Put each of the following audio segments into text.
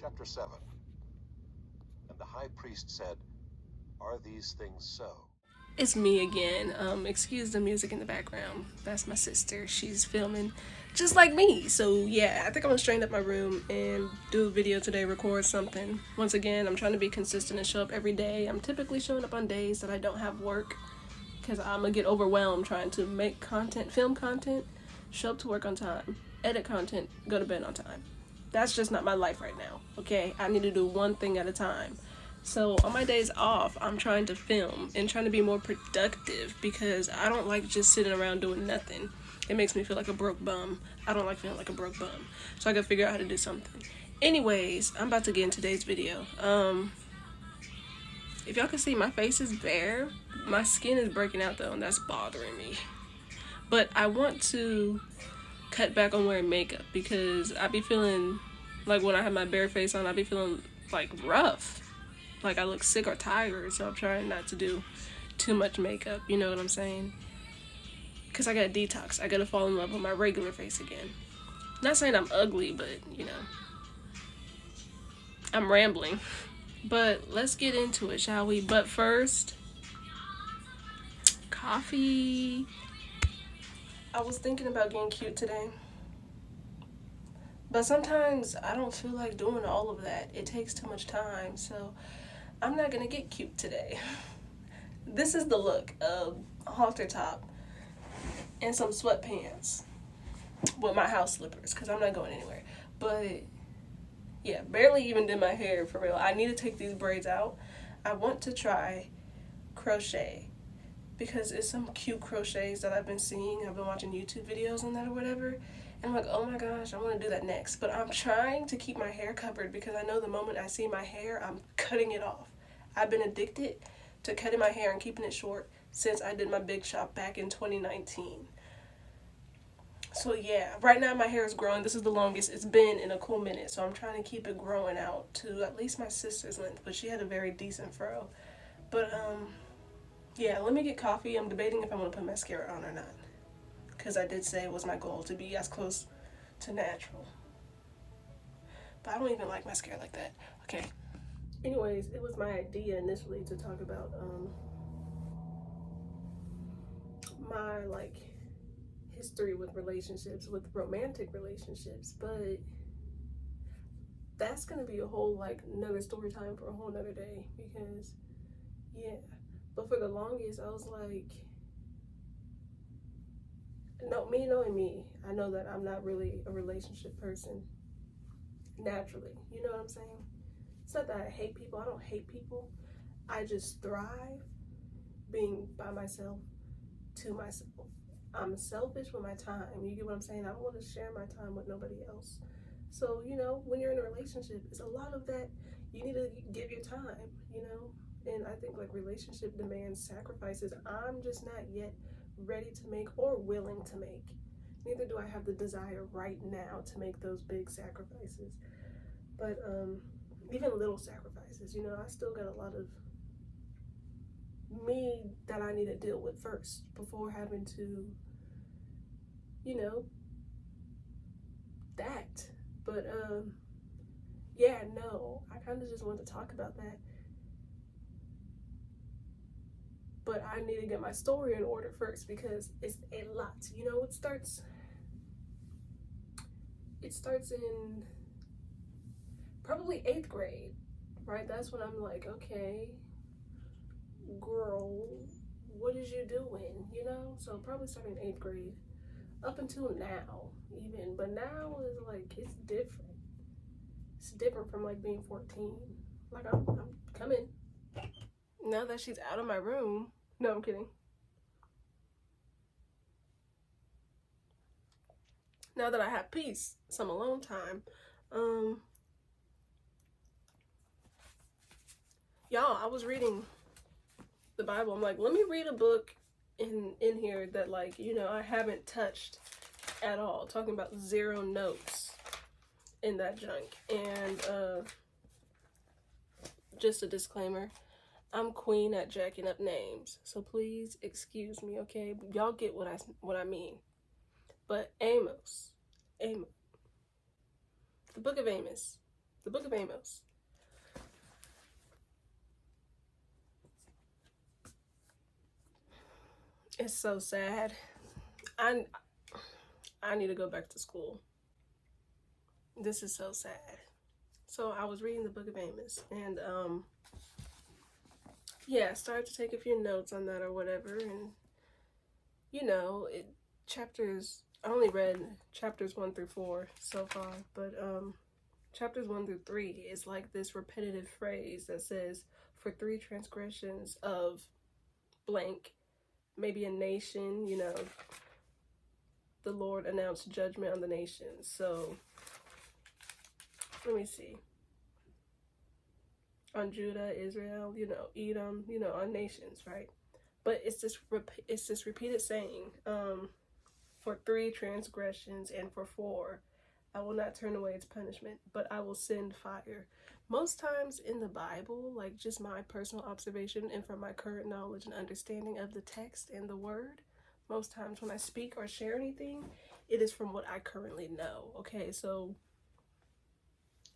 Chapter 7. And the high priest said, "Are these things so?" It's me again. Excuse the music in the background. That's my sister. She's filming just like me. So yeah, I think I'm gonna straighten up my room and do a video today, record something. Once again, I'm trying to be consistent and show up every day. I'm typically showing up on days that I don't have work because I'm gonna get overwhelmed trying to make content, film content, show up to work on time, edit content, go to bed on time. That's just not my life right now, okay? I need to do one thing at a time. So on my days off, I'm trying to film and trying to be more productive because I don't like just sitting around doing nothing. It makes me feel like a broke bum. I don't like feeling like a broke bum. So I gotta figure out how to do something. Anyways, I'm about to get in today's video. If y'all can see, my face is bare. My skin is breaking out though, and that's bothering me. But I want to cut back on wearing makeup because I be feeling like when I have my bare face on, I be feeling like rough. Like I look sick or tired, so I'm trying not to do too much makeup, you know what I'm saying? Because I gotta detox. I gotta fall in love with my regular face again. Not saying I'm ugly, but, you know. I'm rambling. But let's get into it, shall we? But first, coffee. I was thinking about getting cute today. But sometimes I don't feel like doing all of that. It takes too much time, so I'm not gonna get cute today. This is the look of a halter top and some sweatpants with my house slippers because I'm not going anywhere. But yeah, barely even did my hair for real. I need to take these braids out. I want to try crochet because it's some cute crochets that I've been seeing. I've been watching YouTube videos on that or whatever. And I'm like, oh my gosh, I want to do that next. But I'm trying to keep my hair covered because I know the moment I see my hair, I'm cutting it off. I've been addicted to cutting my hair and keeping it short since I did my big shop back in 2019. So yeah, right now my hair is growing. This is the longest it's been in a cool minute. So I'm trying to keep it growing out to at least my sister's length. But she had a very decent fro. But yeah, let me get coffee. I'm debating if I want to put mascara on or not. Because I did say it was my goal to be as close to natural. But I don't even like mascara like that. Okay. Anyways, it was my idea initially to talk about my like history with relationships, with romantic relationships, but that's gonna be a whole like another story time for a whole nother day because yeah. But for the longest I was like, no, me knowing me, I know that I'm not really a relationship person naturally. You know what I'm saying? It's not that I hate people. I don't hate people. I just thrive being by myself, to myself. I'm selfish with my time. You get what I'm saying? I don't want to share my time with nobody else. So, you know, when you're in a relationship, it's a lot of that. You need to give your time, you know? And I think like relationship demands sacrifices I'm just not yet ready to make or willing to make. Neither do I have the desire right now to make those big sacrifices. But even little sacrifices, you know, I still got a lot of me that I need to deal with first before having to, you know, that. But yeah, no, I kind of just wanted to talk about that. But I need to get my story in order first because it's a lot. You know, it starts in probably 8th grade, right? That's when I'm like, okay, girl, what is you doing? You know? So probably starting in 8th grade up until now, even. But now is like, it's different. It's different from like being 14. Like, I'm coming. Now that she's out of my room. No, I'm kidding. Now that I have peace, some alone time, y'all, I was reading the Bible. I'm like, let me read a book in here that, like, you know, I haven't touched at all. Talking about 0 notes in that junk. And just a disclaimer, I'm queen at jacking up names, so please excuse me, okay? Y'all get what I mean. But Amos, the book of Amos, The book of Amos. It's so sad. I need to go back to school. This is so sad. So I was reading the book of Amos, and yeah, I started to take a few notes on that or whatever, and I only read chapters 1 through 4 so far, but chapters 1 through 3 is like this repetitive phrase that says, for 3 transgressions of blank, maybe a nation, the Lord announced judgment on the nations. So let me see. On Judah, Israel, Edom, on nations, right? But it's this repeated saying, for 3 transgressions and for 4, I will not turn away its punishment, but I will send fire. Most times in the Bible, like just my personal observation and from my current knowledge and understanding of the text and the word, most times when I speak or share anything, it is from what I currently know. Okay, so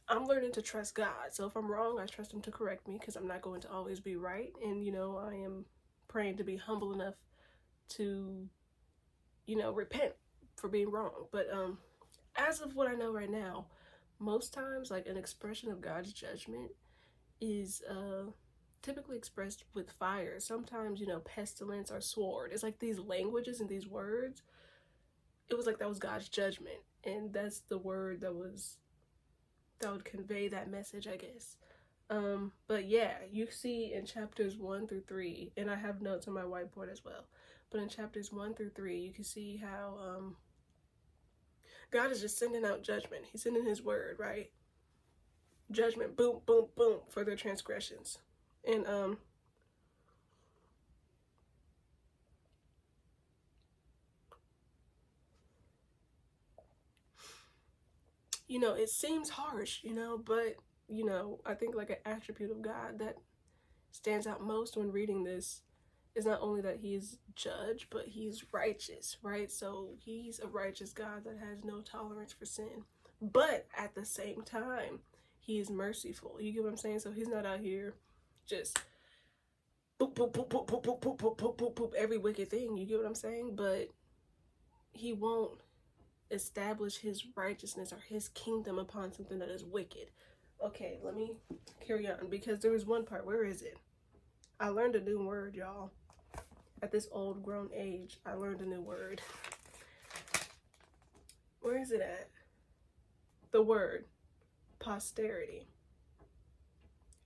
I'm learning to trust God. So if I'm wrong, I trust him to correct me, because I'm not going to always be right. And, I am praying to be humble enough to, repent for being wrong. But as of what I know right now, most times, like, an expression of God's judgment is typically expressed with fire. Sometimes, pestilence or sword. It's like these languages and these words. It was like that was God's judgment. And that's the word that would convey that message, I guess. But yeah, you see in chapters 1 through 3, and I have notes on my whiteboard as well, but in chapters 1 through 3, you can see how God is just sending out judgment. He's sending his word, right? Judgment, boom, boom, boom, for their transgressions. And it seems harsh, but I think like an attribute of God that stands out most when reading this is not only that he's judge, but he's righteous, right? So he's a righteous God that has no tolerance for sin. But at the same time, he is merciful. You get what I'm saying? So he's not out here just boop, boop, boop, boop, boop, boop, boop, boop, boop, boop, boop, every wicked thing. You get what I'm saying? But he won't establish his righteousness or his kingdom upon something that is wicked. Okay, let me carry on, because there was one part. Where is it? I learned a new word, y'all. At this old grown age, I learned a new word. Where is it at? The word posterity.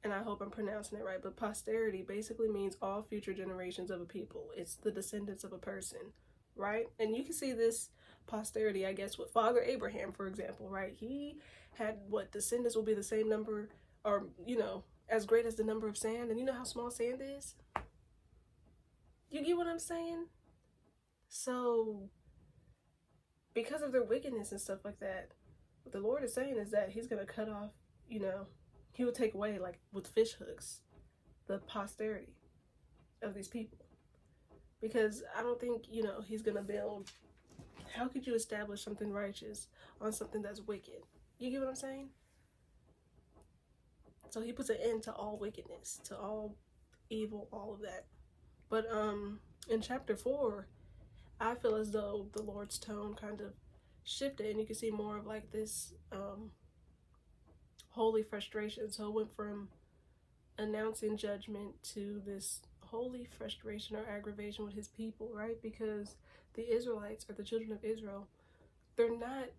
And I hope I'm pronouncing it right, but posterity basically means all future generations of a people. It's the descendants of a person, right? And you can see this posterity, I guess, with Father Abraham, for example, right? He had descendants will be the same number, or, as great as the number of sand. And you know how small sand is? You get what I'm saying? So, because of their wickedness and stuff like that, what the Lord is saying is that he's going to cut off, he will take away, like with fish hooks, the posterity of these people. Because I don't think, he's going to build. How could you establish something righteous on something that's wicked? You get what I'm saying? So he puts an end to all wickedness, to all evil, all of that. But in chapter 4, I feel as though the Lord's tone kind of shifted, and you can see more of like this holy frustration. So it went from announcing judgment to this holy frustration or aggravation with his people, right? Because the Israelites, or the children of Israel, they're not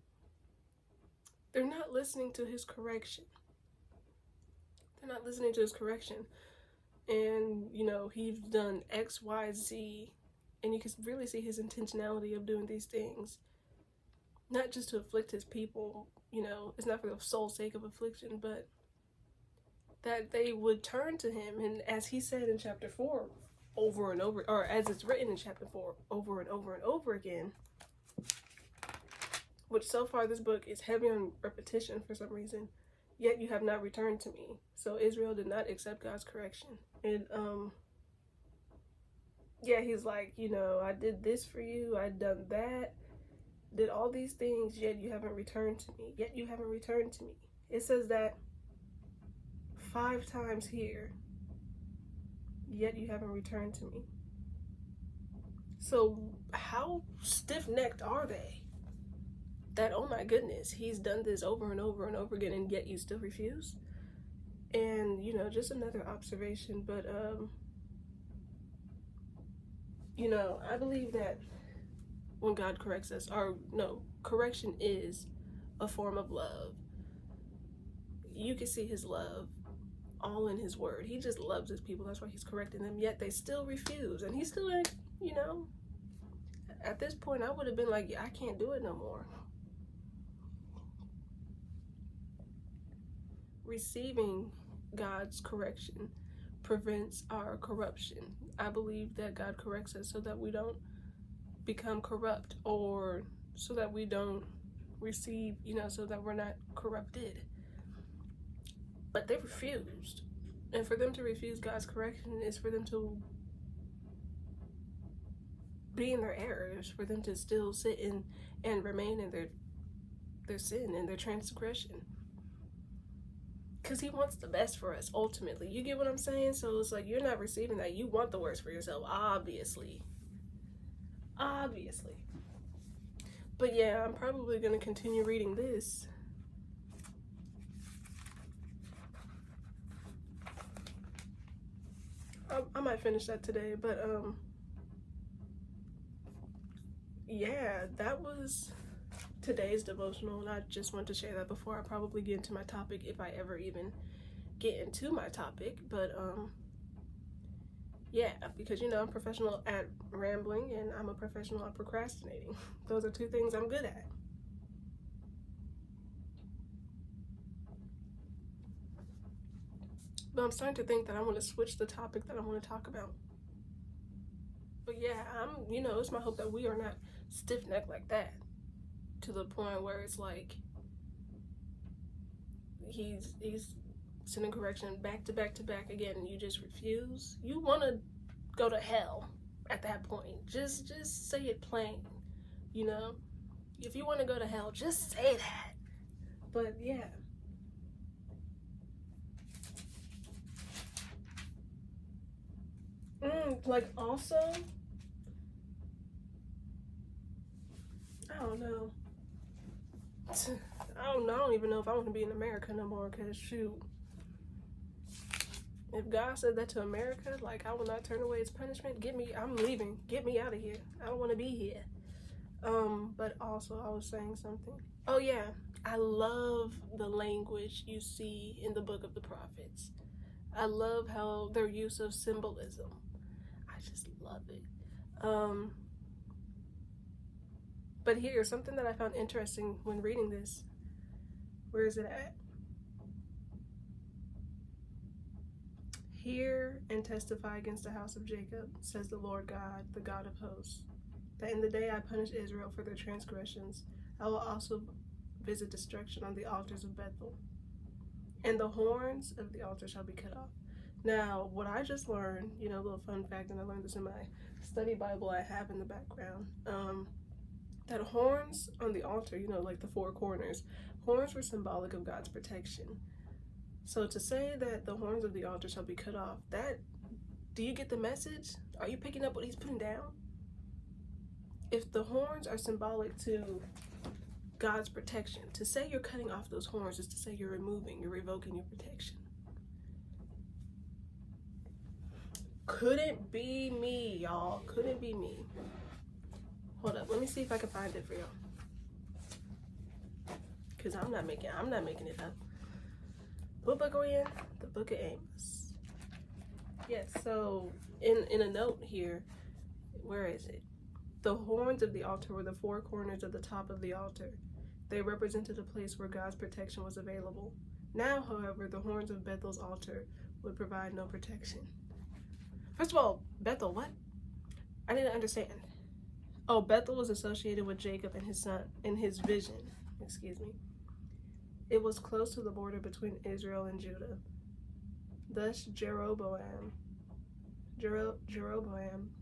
listening to his correction. They're not listening to his correction. And, he's done X, Y, Z, and you can really see his intentionality of doing these things. Not just to afflict his people, it's not for the sole sake of affliction, but that they would turn to him. And as he said in chapter 4, over and over, or as it's written in chapter 4, over and over and over again, which so far this book is heavy on repetition for some reason, yet you have not returned to me. So Israel did not accept God's correction. And yeah, he's like, I did this for you, I done that, did all these things, yet you haven't returned to me. It says that 5 times here, yet you haven't returned to me. So how stiff-necked are they? That, oh my goodness, he's done this over and over and over again, and yet you still refuse? And, you know, just another observation, but, you know, I believe that when God corrects us, or no, correction is a form of love. You can see his love all in his word. He just loves his people. That's why he's correcting them, yet they still refuse. And he's still like, you know, at this point, I would have been like, I can't do it no more. Receiving God's correction prevents our corruption. I believe that God corrects us so that we don't become corrupt, or so that we don't receive, you know, so that we're not corrupted. But they refused. And for them to refuse God's correction is for them to be in their errors, for them to still sit in and remain in their sin and their transgression. Because he wants the best for us, ultimately. You get what I'm saying? So it's like, you're not receiving that. You want the worst for yourself, obviously. Obviously. But yeah, I'm probably going to continue reading this. I might finish that today, but yeah, that was today's devotional, and I just want to share that before I probably get into my topic, if I ever even get into my topic. But yeah, because, you know, I'm professional at rambling and I'm a professional at procrastinating. Those are 2 things I'm good at. But I'm starting to think that I want to switch the topic that I want to talk about. But yeah, you know, it's my hope that we are not stiff-necked like that, to the point where it's like he's sending correction back to back to back again, and you just refuse. You want to go to hell at that point. Just say it plain, you know? If you want to go to hell, just say that. But yeah. Like, also, I don't know. I don't even know if I want to be in America no more, because shoot. If God said that to America, like, I will not turn away its punishment, I'm leaving. Get me out of here. I don't want to be here. But also, I was saying something. Oh yeah, I love the language you see in the book of the prophets. I love how their use of symbolism. I just love it. But here's something that I found interesting when reading this. Where is it at? Hear and testify against the house of Jacob, says the Lord God, the God of hosts, that in the day I punish Israel for their transgressions, I will also visit destruction on the altars of Bethel, and the horns of the altar shall be cut off. Now, what I just learned, you know, a little fun fact, and I learned this in my study Bible I have in the background, that horns on the altar, you know, like the 4 corners, horns were symbolic of God's protection. So to say that the horns of the altar shall be cut off, do you get the message? Are you picking up what he's putting down? If the horns are symbolic to God's protection, to say you're cutting off those horns is to say you're revoking your protection. Couldn't be me, y'all. Couldn't be me. Hold up, let me see if I can find it for y'all. Because I'm not making it up. What book are we in? The book of Amos. Yes, so in a note here, where is it? The horns of the altar were the 4 corners of the top of the altar. They represented a place where God's protection was available. Now, however, the horns of Bethel's altar would provide no protection. First of all, Bethel, what? I didn't understand. Oh, Bethel was associated with Jacob and his son in his vision. Excuse me. It was close to the border between Israel and Judah. Thus, Jeroboam,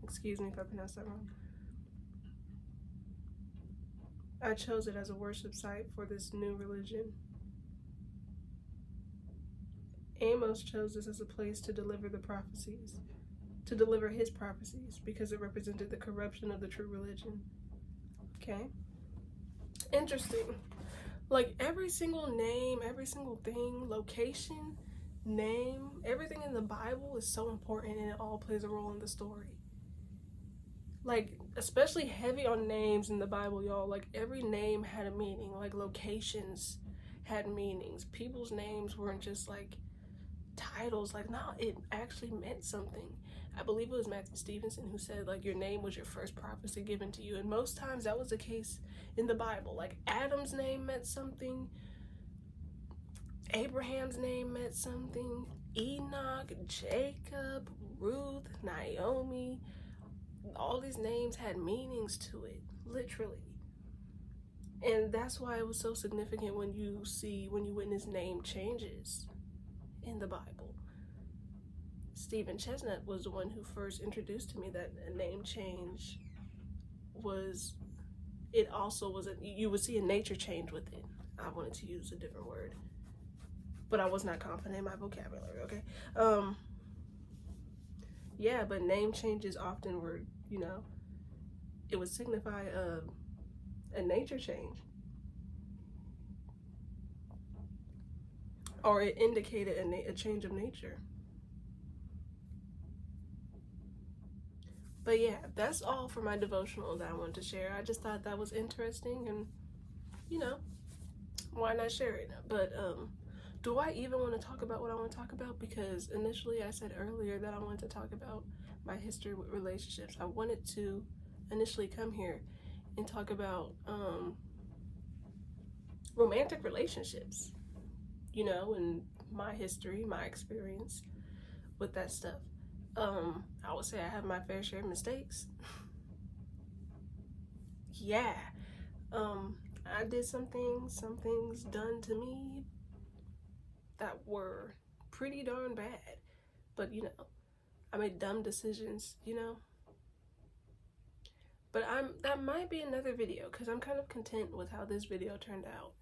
excuse me if I pronounced that wrong. I chose it as a worship site for this new religion. Amos chose this as a place to deliver the prophecies, to deliver his prophecies, because it represented the corruption of the true religion. Okay? Interesting. Like, every single name, every single thing, location, name, everything in the Bible is so important, and it all plays a role in the story. Like, especially heavy on names in the Bible, y'all. Like, every name had a meaning. Like, locations had meanings. People's names weren't just like titles. Like, no, it actually meant something. I believe it was Matthew Stevenson who said, like, your name was your first prophecy given to you. And most times that was the case in the Bible. Like, Adam's name meant something, Abraham's name meant something, Enoch, Jacob, Ruth, Naomi, all these names had meanings to it, literally. And that's why it was so significant when you witness name changes in the Bible. Stephen Chestnut was the one who first introduced to me that a name change was, it also was, you would see a nature change with it. I wanted to use a different word, but I was not confident in my vocabulary, okay? Yeah, but name changes often were, it would signify a nature change. Or it indicated a change of nature. But yeah, that's all for my devotional that I wanted to share. I just thought that was interesting, and why not share it? But do I even want to talk about what I want to talk about? Because initially I said earlier that I wanted to talk about my history with relationships. I wanted to initially come here and talk about romantic relationships, and my history, my experience with that stuff. I would say I have my fair share of mistakes. Yeah. I did some things done to me that were pretty darn bad. But, I made dumb decisions, But that might be another video, because I'm kind of content with how this video turned out.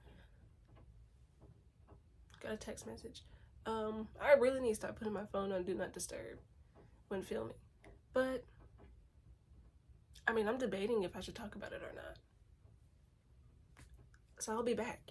Got a text message. I really need to start putting my phone on Do Not Disturb when filming. But, I'm debating if I should talk about it or not. So I'll be back.